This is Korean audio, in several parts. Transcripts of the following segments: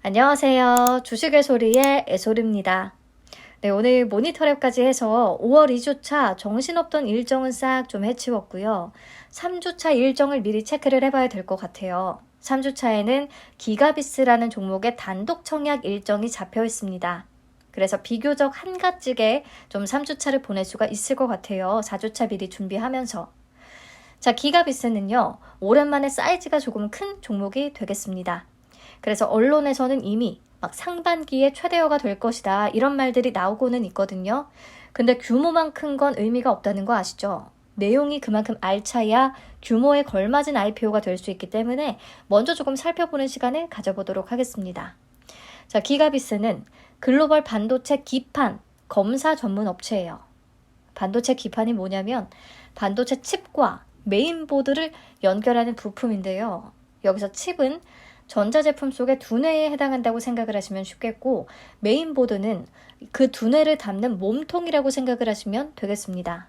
안녕하세요. 주식의 소리의 애소리입니다. 네, 오늘 모니터랩까지 해서 5월 2주차 정신없던 일정은 싹 좀 해치웠고요. 3주차 일정을 미리 체크를 해봐야 될 것 같아요. 3주차에는 기가비스라는 종목의 단독 청약 일정이 잡혀 있습니다. 그래서 비교적 한가지게 좀 3주차를 보낼 수가 있을 것 같아요. 4주차 미리 준비하면서. 자, 기가비스는요, 오랜만에 사이즈가 조금 큰 종목이 되겠습니다. 그래서 언론에서는 이미 막 상반기에 최대어가 될 것이다 이런 말들이 나오고는 있거든요. 근데 규모만 큰 건 의미가 없다는 거 아시죠? 내용이 그만큼 알차야 규모에 걸맞은 IPO가 될 수 있기 때문에 먼저 조금 살펴보는 시간을 가져보도록 하겠습니다. 자, 기가비스는 글로벌 반도체 기판 검사 전문 업체예요. 반도체 기판이 뭐냐면 반도체 칩과 메인보드를 연결하는 부품인데요. 여기서 칩은 전자제품 속의 두뇌에 해당한다고 생각을 하시면 쉽겠고, 메인보드는 그 두뇌를 담는 몸통이라고 생각을 하시면 되겠습니다.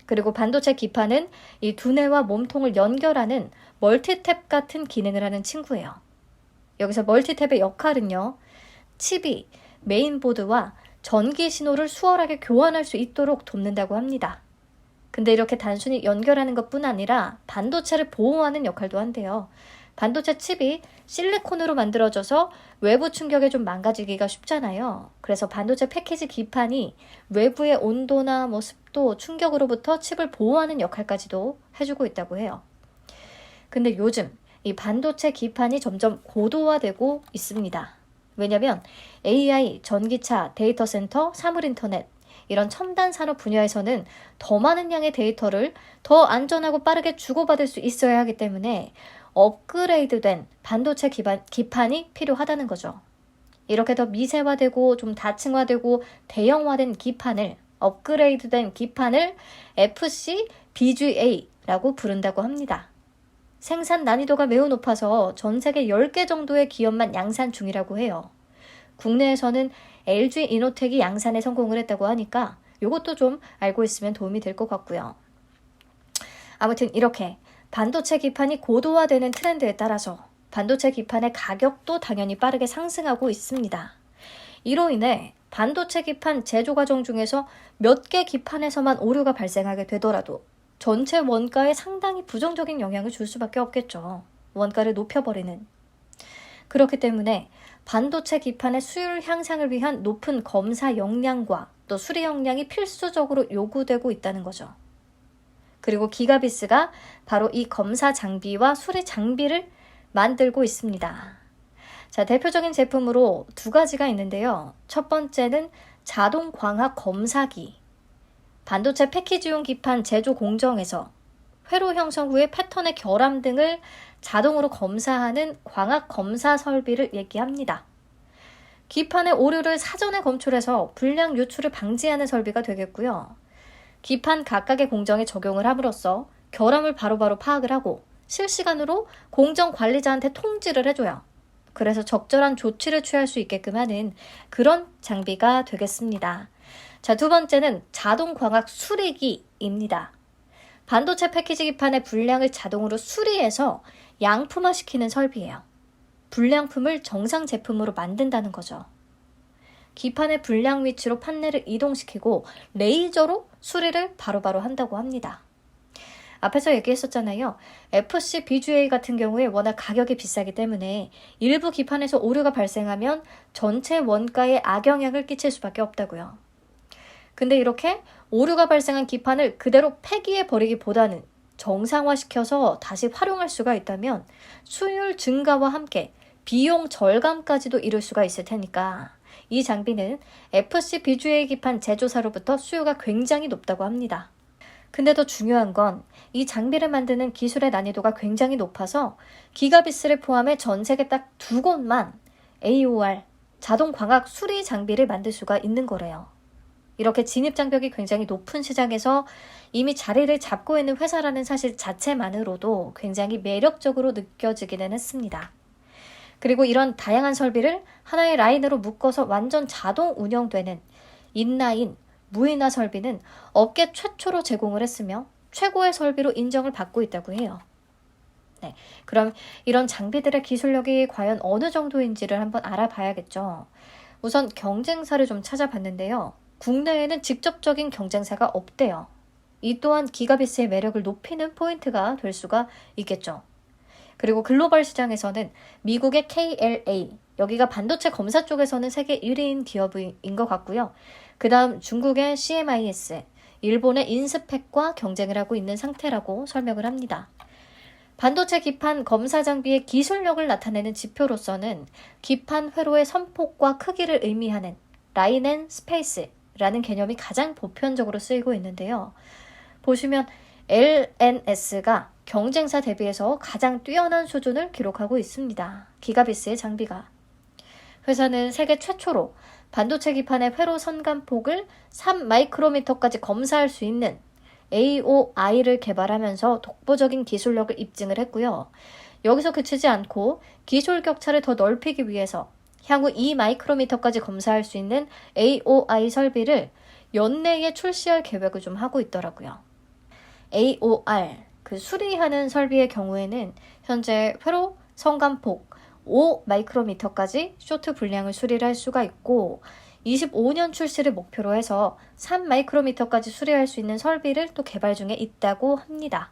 그리고 반도체 기판은 이 두뇌와 몸통을 연결하는 멀티탭 같은 기능을 하는 친구예요. 여기서 멀티탭의 역할은요, 칩이 메인보드와 전기 신호를 수월하게 교환할 수 있도록 돕는다고 합니다. 근데 이렇게 단순히 연결하는 것뿐 아니라 반도체를 보호하는 역할도 한대요. 반도체 칩이 실리콘으로 만들어져서 외부 충격에 좀 망가지기가 쉽잖아요. 그래서 반도체 패키지 기판이 외부의 온도나 습도, 충격으로부터 칩을 보호하는 역할까지도 해주고 있다고 해요. 근데 요즘 이 반도체 기판이 점점 고도화되고 있습니다. 왜냐면 AI, 전기차, 데이터 센터, 사물인터넷 이런 첨단 산업 분야에서는 더 많은 양의 데이터를 더 안전하고 빠르게 주고받을 수 있어야 하기 때문에 업그레이드된 반도체 기판이 필요하다는 거죠. 이렇게 더 미세화되고 좀 다층화되고 대형화된 기판을, 업그레이드된 기판을 FCBGA라고 부른다고 합니다. 생산 난이도가 매우 높아서 전 세계 10개 정도의 기업만 양산 중이라고 해요. 국내에서는 LG 이노텍이 양산에 성공을 했다고 하니까 이것도 좀 알고 있으면 도움이 될 것 같고요. 아무튼 이렇게 반도체 기판이 고도화되는 트렌드에 따라서 반도체 기판의 가격도 당연히 빠르게 상승하고 있습니다. 이로 인해 반도체 기판 제조 과정 중에서 몇 개 기판에서만 오류가 발생하게 되더라도 전체 원가에 상당히 부정적인 영향을 줄 수밖에 없겠죠. 원가를 높여버리는. 그렇기 때문에 반도체 기판의 수율 향상을 위한 높은 검사 역량과 또 수리 역량이 필수적으로 요구되고 있다는 거죠. 그리고 기가비스가 바로 이 검사 장비와 수리 장비를 만들고 있습니다. 자, 대표적인 제품으로 두 가지가 있는데요. 첫 번째는 자동 광학 검사기. 반도체 패키지용 기판 제조 공정에서 회로 형성 후에 패턴의 결함 등을 자동으로 검사하는 광학 검사 설비를 얘기합니다. 기판의 오류를 사전에 검출해서 불량 유출을 방지하는 설비가 되겠고요. 기판 각각의 공정에 적용을 함으로써 결함을 바로바로 파악을 하고 실시간으로 공정 관리자한테 통지를 해줘요. 그래서 적절한 조치를 취할 수 있게끔 하는 그런 장비가 되겠습니다. 자, 두 번째는 자동 광학 수리기입니다. 반도체 패키지 기판의 불량을 자동으로 수리해서 양품화시키는 설비예요. 불량품을 정상 제품으로 만든다는 거죠. 기판의 불량 위치로 판넬을 이동시키고 레이저로 수리를 바로바로 한다고 합니다. 앞에서 얘기했었잖아요. FCBGA 같은 경우에 워낙 가격이 비싸기 때문에 일부 기판에서 오류가 발생하면 전체 원가에 악영향을 끼칠 수밖에 없다고요. 근데 이렇게 오류가 발생한 기판을 그대로 폐기해버리기보다는 정상화시켜서 다시 활용할 수가 있다면 수율 증가와 함께 비용 절감까지도 이룰 수가 있을 테니까 이 장비는 FCBGA 기판 제조사로부터 수요가 굉장히 높다고 합니다. 근데 더 중요한 건 이 장비를 만드는 기술의 난이도가 굉장히 높아서 기가비스를 포함해 전 세계 딱 2곳만 AOR, 자동 광학 수리 장비를 만들 수가 있는 거래요. 이렇게 진입장벽이 굉장히 높은 시장에서 이미 자리를 잡고 있는 회사라는 사실 자체만으로도 굉장히 매력적으로 느껴지기는 했습니다. 그리고 이런 다양한 설비를 하나의 라인으로 묶어서 완전 자동 운영되는 인라인, 무인화 설비는 업계 최초로 제공을 했으며 최고의 설비로 인정을 받고 있다고 해요. 네, 그럼 이런 장비들의 기술력이 과연 어느 정도인지를 한번 알아봐야겠죠. 우선 경쟁사를 좀 찾아봤는데요. 국내에는 직접적인 경쟁사가 없대요. 이 또한 기가비스의 매력을 높이는 포인트가 될 수가 있겠죠. 그리고 글로벌 시장에서는 미국의 KLA, 여기가 반도체 검사 쪽에서는 세계 1위인 기업인 것 같고요. 그 다음 중국의 CMIS, 일본의 인스펙과 경쟁을 하고 있는 상태라고 설명을 합니다. 반도체 기판 검사 장비의 기술력을 나타내는 지표로서는 기판 회로의 선폭과 크기를 의미하는 라인 앤 스페이스라는 개념이 가장 보편적으로 쓰이고 있는데요. 보시면 LNS가 경쟁사 대비해서 가장 뛰어난 수준을 기록하고 있습니다. 기가비스의 장비가. 회사는 세계 최초로 반도체 기판의 회로 선간폭을 3마이크로미터까지 검사할 수 있는 AOI를 개발하면서 독보적인 기술력을 입증을 했고요. 여기서 그치지 않고 기술 격차를 더 넓히기 위해서 향후 2마이크로미터까지 검사할 수 있는 AOI 설비를 연내에 출시할 계획을 좀 하고 있더라고요. AOR, 그 수리하는 설비의 경우에는 현재 회로 선간폭 5마이크로미터까지 쇼트 분량을 수리를 할 수가 있고 25년 출시를 목표로 해서 3마이크로미터까지 수리할 수 있는 설비를 또 개발 중에 있다고 합니다.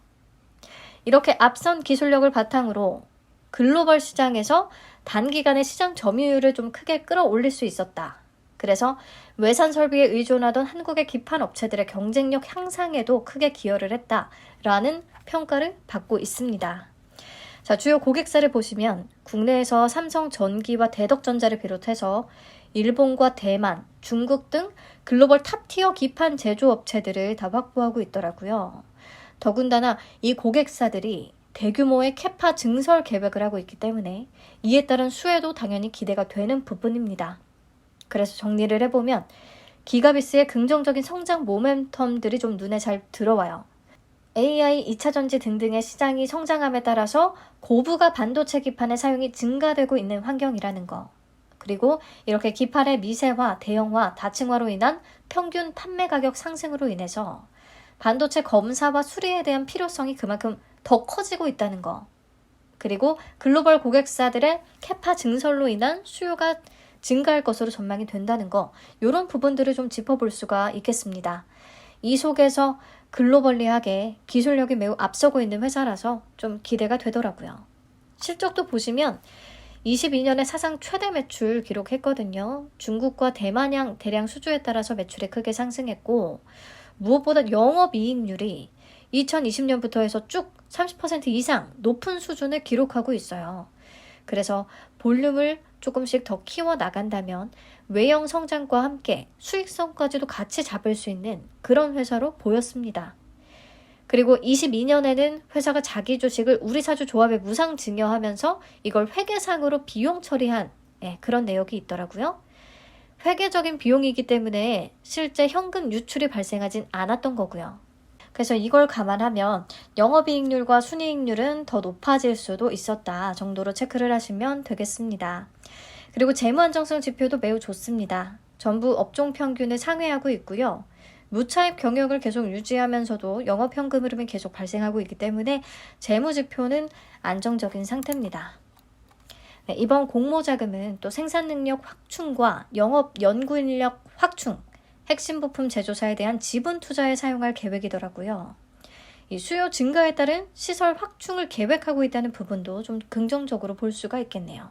이렇게 앞선 기술력을 바탕으로 글로벌 시장에서 단기간에 시장 점유율을 좀 크게 끌어올릴 수 있었다. 그래서 외산 설비에 의존하던 한국의 기판 업체들의 경쟁력 향상에도 크게 기여를 했다라는 평가를 받고 있습니다. 자, 주요 고객사를 보시면 국내에서 삼성전기와 대덕전자를 비롯해서 일본과 대만, 중국 등 글로벌 탑티어 기판 제조업체들을 다 확보하고 있더라고요. 더군다나 이 고객사들이 대규모의 캐파 증설 계획을 하고 있기 때문에 이에 따른 수혜도 당연히 기대가 되는 부분입니다. 그래서 정리를 해보면 기가비스의 긍정적인 성장 모멘텀들이 좀 눈에 잘 들어와요. AI, 2차전지 등등의 시장이 성장함에 따라서 고부가 반도체 기판의 사용이 증가되고 있는 환경이라는 거. 그리고 이렇게 기판의 미세화, 대형화, 다층화로 인한 평균 판매 가격 상승으로 인해서 반도체 검사와 수리에 대한 필요성이 그만큼 더 커지고 있다는 거. 그리고 글로벌 고객사들의 캐파 증설로 인한 수요가 증가할 것으로 전망이 된다는 거. 이런 부분들을 좀 짚어볼 수가 있겠습니다. 이 속에서 글로벌리하게 기술력이 매우 앞서고 있는 회사라서 좀 기대가 되더라고요. 실적도 보시면 22년에 사상 최대 매출 기록했거든요. 중국과 대만양 대량 수주에 따라서 매출이 크게 상승했고 무엇보다 영업이익률이 2020년부터 해서 쭉 30% 이상 높은 수준을 기록하고 있어요. 그래서 볼륨을 조금씩 더 키워나간다면 외형 성장과 함께 수익성까지도 같이 잡을 수 있는 그런 회사로 보였습니다. 그리고 22년에는 회사가 자기 주식을 우리사주 조합에 무상 증여하면서 이걸 회계상으로 비용 처리한 그런 내역이 있더라고요. 회계적인 비용이기 때문에 실제 현금 유출이 발생하진 않았던 거고요. 그래서 이걸 감안하면 영업이익률과 순이익률은 더 높아질 수도 있었다 정도로 체크를 하시면 되겠습니다. 그리고 재무 안정성 지표도 매우 좋습니다. 전부 업종 평균을 상회하고 있고요. 무차입 경영을 계속 유지하면서도 영업 현금 흐름이 계속 발생하고 있기 때문에 재무 지표는 안정적인 상태입니다. 네, 이번 공모자금은 또 생산 능력 확충과 영업 연구 인력 확충, 핵심 부품 제조사에 대한 지분 투자에 사용할 계획이더라고요. 이 수요 증가에 따른 시설 확충을 계획하고 있다는 부분도 좀 긍정적으로 볼 수가 있겠네요.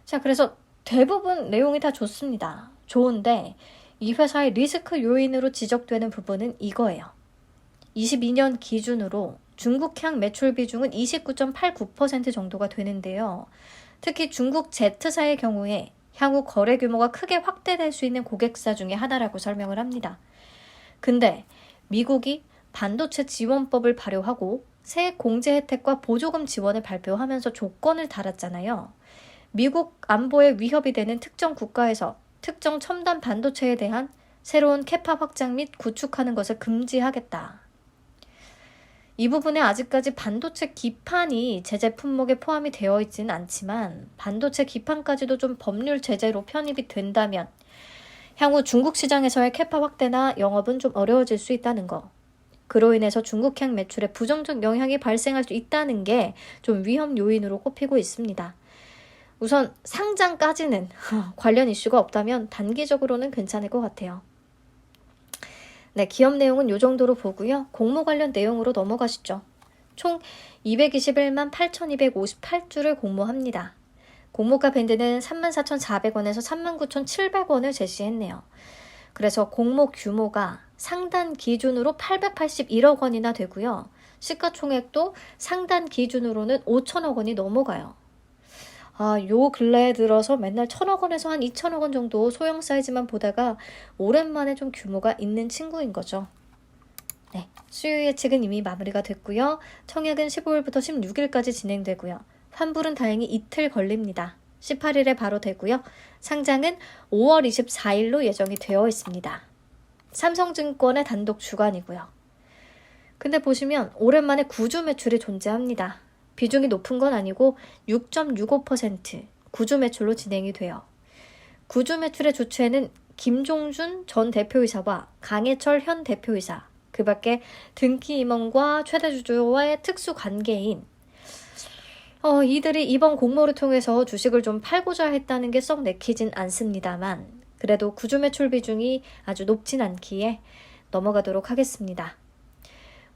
자, 그래서 대부분 내용이 다 좋습니다. 좋은데 이 회사의 리스크 요인으로 지적되는 부분은 이거예요. 22년 기준으로 중국향 매출 비중은 29.89% 정도가 되는데요. 특히 중국 Z사의 경우에 향후 거래 규모가 크게 확대될 수 있는 고객사 중에 하나라고 설명을 합니다. 근데 미국이 반도체 지원법을 발효하고 새 공제 혜택과 보조금 지원을 발표하면서 조건을 달았잖아요. 미국 안보에 위협이 되는 특정 국가에서 특정 첨단 반도체에 대한 새로운 캐파 확장 및 구축하는 것을 금지하겠다. 이 부분에 아직까지 반도체 기판이 제재 품목에 포함이 되어 있지는 않지만 반도체 기판까지도 좀 법률 제재로 편입이 된다면 향후 중국 시장에서의 캐파 확대나 영업은 좀 어려워질 수 있다는 거. 그로 인해서 중국향 매출에 부정적 영향이 발생할 수 있다는 게 좀 위험 요인으로 꼽히고 있습니다. 우선 상장까지는 관련 이슈가 없다면 단기적으로는 괜찮을 것 같아요. 네, 기업 내용은 이 정도로 보고요. 공모 관련 내용으로 넘어가시죠. 총 221만 8,258주를 공모합니다. 공모가 밴드는 34,400원에서 39,700원을 제시했네요. 그래서 공모 규모가 상단 기준으로 881억 원이나 되고요. 시가총액도 상단 기준으로는 5천억 원이 넘어가요. 요 근래에 들어서 맨날 1,000억 원에서 한 2,000억 원 정도 소형 사이즈만 보다가 오랜만에 좀 규모가 있는 친구인 거죠. 네, 수요 예측은 이미 마무리가 됐고요. 청약은 15일부터 16일까지 진행되고요. 환불은 다행히 이틀 걸립니다. 18일에 바로 되고요. 상장은 5월 24일로 예정이 되어 있습니다. 삼성증권의 단독 주관이고요. 근데 보시면 오랜만에 구주 매출이 존재합니다. 비중이 높은 건 아니고 6.65% 구주 매출로 진행이 돼요. 구주 매출의 주체는 김종준 전 대표이사와 강해철 현 대표이사, 그 밖에 등기 임원과 최대 주주와의 특수 관계인 이들이 이번 공모를 통해서 주식을 좀 팔고자 했다는 게 썩 내키진 않습니다만 그래도 구주 매출 비중이 아주 높진 않기에 넘어가도록 하겠습니다.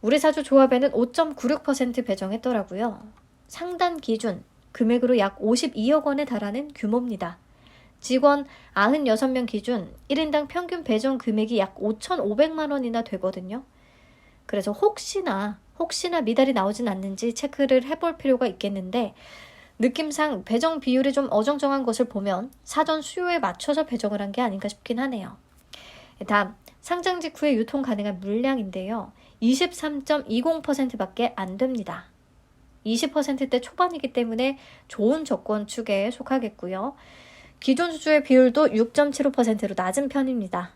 우리사주 조합에는 5.96% 배정했더라고요. 상단 기준 금액으로 약 52억 원에 달하는 규모입니다. 직원 96명 기준 1인당 평균 배정 금액이 약 5,500만 원이나 되거든요. 그래서 혹시나 미달이 나오진 않는지 체크를 해볼 필요가 있겠는데 느낌상 배정 비율이 좀 어정쩡한 것을 보면 사전 수요에 맞춰서 배정을 한 게 아닌가 싶긴 하네요. 다음, 상장 직후에 유통 가능한 물량인데요. 23.20%밖에 안 됩니다. 20%대 초반이기 때문에 좋은 조건 축에 속하겠고요. 기존 주주의 비율도 6.75%로 낮은 편입니다.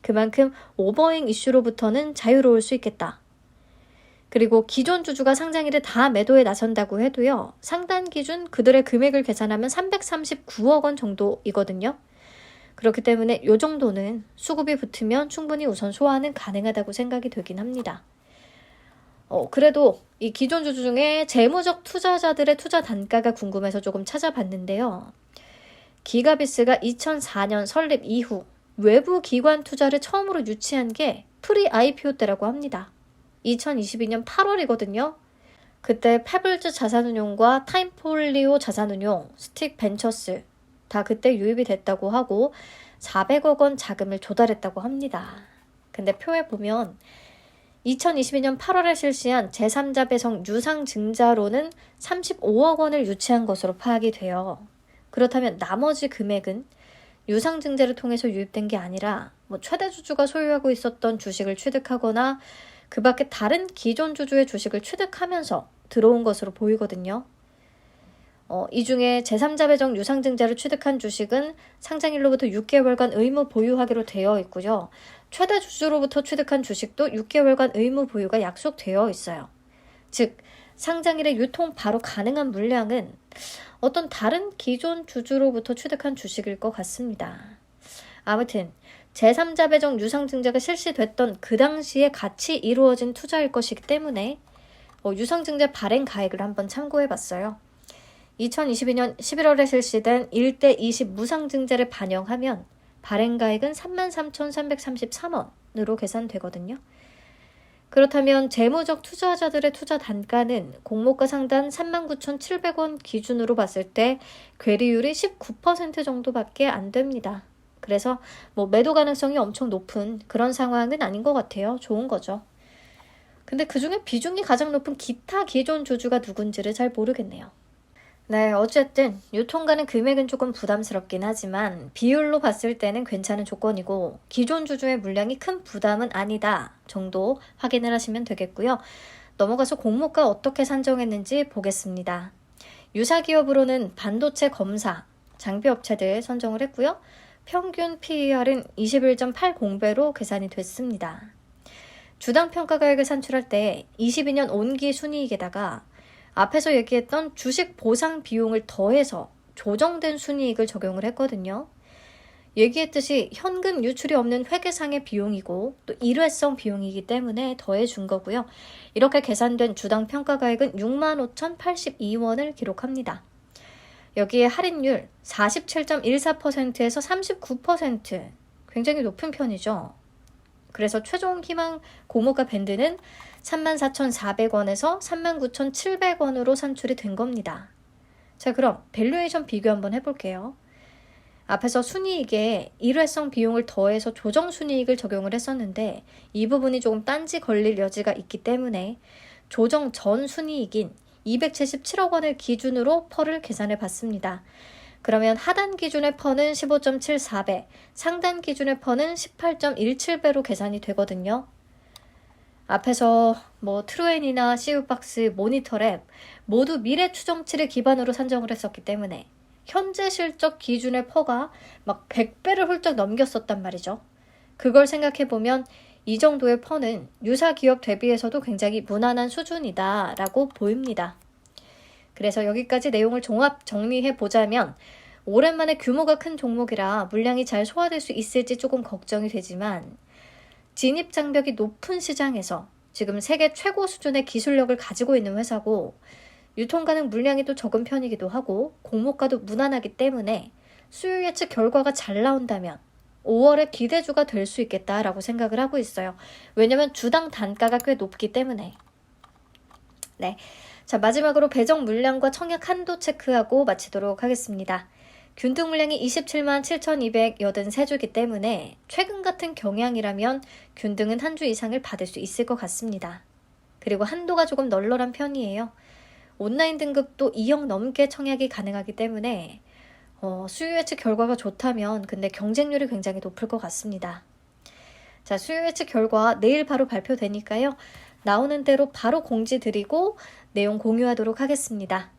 그만큼 오버행 이슈로부터는 자유로울 수 있겠다. 그리고 기존 주주가 상장일에 다 매도에 나선다고 해도요. 상단 기준 그들의 금액을 계산하면 339억 원 정도이거든요. 그렇기 때문에 이 정도는 수급이 붙으면 충분히 우선 소화는 가능하다고 생각이 되긴 합니다. 그래도 이 기존 주주 중에 재무적 투자자들의 투자 단가가 궁금해서 조금 찾아봤는데요. 기가비스가 2004년 설립 이후 외부 기관 투자를 처음으로 유치한 게 프리 IPO 때라고 합니다. 2022년 8월이거든요. 그때 페블즈 자산운용과 타임폴리오 자산운용, 스틱 벤처스 다 그때 유입이 됐다고 하고 400억 원 자금을 조달했다고 합니다. 근데 표에 보면 2022년 8월에 실시한 제3자 배송 유상증자로는 35억 원을 유치한 것으로 파악이 돼요. 그렇다면 나머지 금액은 유상증자를 통해서 유입된 게 아니라 최대 주주가 소유하고 있었던 주식을 취득하거나 그 밖에 다른 기존 주주의 주식을 취득하면서 들어온 것으로 보이거든요. 이 중에 제3자 배정 유상증자를 취득한 주식은 상장일로부터 6개월간 의무 보유하기로 되어 있고요. 최대 주주로부터 취득한 주식도 6개월간 의무 보유가 약속되어 있어요. 즉, 상장일에 유통 바로 가능한 물량은 어떤 다른 기존 주주로부터 취득한 주식일 것 같습니다. 아무튼 제3자 배정 유상증자가 실시됐던 그 당시에 같이 이루어진 투자일 것이기 때문에 유상증자 발행 가액을 한번 참고해봤어요. 2022년 11월에 실시된 1대 20 무상증자를 반영하면 발행가액은 33,333원으로 계산되거든요. 그렇다면 재무적 투자자들의 투자 단가는 공모가 상단 39,700원 기준으로 봤을 때 괴리율이 19% 정도밖에 안 됩니다. 그래서 매도 가능성이 엄청 높은 그런 상황은 아닌 것 같아요. 좋은 거죠. 근데 그중에 비중이 가장 높은 기타 기존 주주가 누군지를 잘 모르겠네요. 네, 어쨌든 유통가는 금액은 조금 부담스럽긴 하지만 비율로 봤을 때는 괜찮은 조건이고 기존 주주의 물량이 큰 부담은 아니다 정도 확인을 하시면 되겠고요. 넘어가서 공모가 어떻게 산정했는지 보겠습니다. 유사기업으로는 반도체 검사, 장비업체들 선정을 했고요. 평균 PER은 21.80배로 계산이 됐습니다. 주당 평가가액을 산출할 때 22년 온기 순이익에다가 앞에서 얘기했던 주식 보상 비용을 더해서 조정된 순이익을 적용을 했거든요. 얘기했듯이 현금 유출이 없는 회계상의 비용이고 또 일회성 비용이기 때문에 더해준 거고요. 이렇게 계산된 주당 평가가액은 65,082원을 기록합니다. 여기에 할인율 47.14%에서 39%, 굉장히 높은 편이죠. 그래서 최종 희망 고무가 밴드는 34,400원에서 39,700원으로 산출이 된 겁니다. 자, 그럼 밸류에이션 비교 한번 해볼게요. 앞에서 순이익에 일회성 비용을 더해서 조정 순이익을 적용을 했었는데 이 부분이 조금 딴지 걸릴 여지가 있기 때문에 조정 전 순이익인 277억 원을 기준으로 펄을 계산해 봤습니다. 그러면 하단 기준의 펄은 15.74배, 상단 기준의 펄은 18.17배로 계산이 되거든요. 앞에서 트루엔이나 CU박스, 모니터랩 모두 미래 추정치를 기반으로 산정을 했었기 때문에 현재 실적 기준의 퍼가 막 100배를 훌쩍 넘겼었단 말이죠. 그걸 생각해보면 이 정도의 퍼는 유사 기업 대비해서도 굉장히 무난한 수준이다라고 보입니다. 그래서 여기까지 내용을 종합 정리해보자면 오랜만에 규모가 큰 종목이라 물량이 잘 소화될 수 있을지 조금 걱정이 되지만 진입 장벽이 높은 시장에서 지금 세계 최고 수준의 기술력을 가지고 있는 회사고 유통 가능 물량이 또 적은 편이기도 하고 공모가도 무난하기 때문에 수요 예측 결과가 잘 나온다면 5월에 기대주가 될 수 있겠다라고 생각을 하고 있어요. 왜냐면 주당 단가가 꽤 높기 때문에. 네, 자 마지막으로 배정 물량과 청약 한도 체크하고 마치도록 하겠습니다. 균등 물량이 27만 7,283주이기 때문에 최근 같은 경향이라면 균등은 한 주 이상을 받을 수 있을 것 같습니다. 그리고 한도가 조금 널널한 편이에요. 온라인 등급도 2억 넘게 청약이 가능하기 때문에 수요 예측 결과가 좋다면 근데 경쟁률이 굉장히 높을 것 같습니다. 자, 수요 예측 결과 내일 바로 발표되니까요. 나오는 대로 바로 공지 드리고 내용 공유하도록 하겠습니다.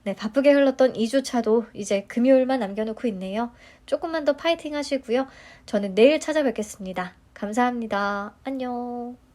네, 바쁘게 흘렀던 2주차도 이제 금요일만 남겨놓고 있네요. 조금만 더 파이팅 하시고요. 저는 내일 찾아뵙겠습니다. 감사합니다. 안녕.